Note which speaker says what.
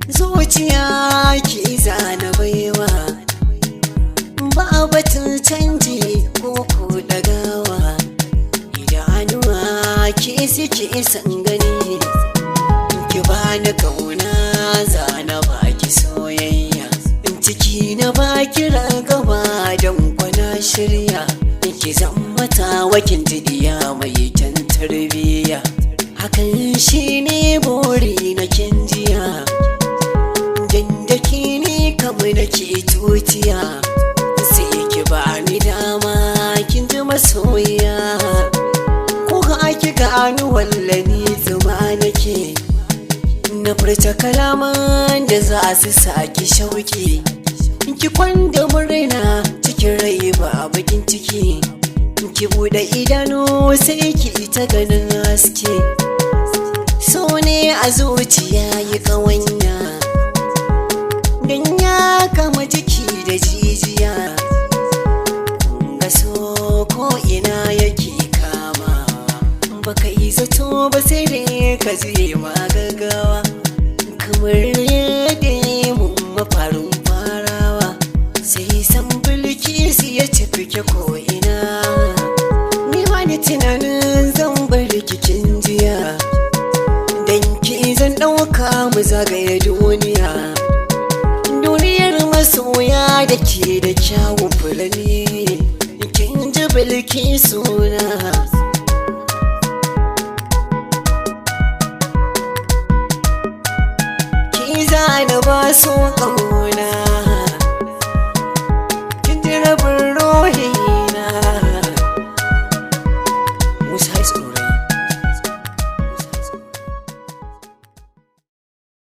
Speaker 1: zuciya ki zana baiwa ba batun canji ko ko dagawa idanuwa ki suke san gani ki bani kauna zana baki soyayya ciki na baki ragaba don kwana shirya ki zammata wakin jidiya mai kyan tarbiyya hakan shine bori na kin jiya dandaki ne kamar nake tutiya sai ki bani dama kin ji masoyiya ko ka ki gano wallani zuma nake na furta kalaman da za su saki shauki ki kwanda murna cikin rai ba bakin ciki ki bude idanu sai ki ta ganin haske so ne a zuciya yi kawanya dan ya kama jiki da jijiya ga so ko ina yake kama baka yi zato ba sai dai ka je ma gaggawa kamar yadda mun mafarin farawa sai san bulki su ya tafi ko ina ni wani tunanin zan bar kikin jiya dan ki zan dauka mu zagaye duniyar masoya da ke da kyawun fulani kin ji bulki suna zana ba so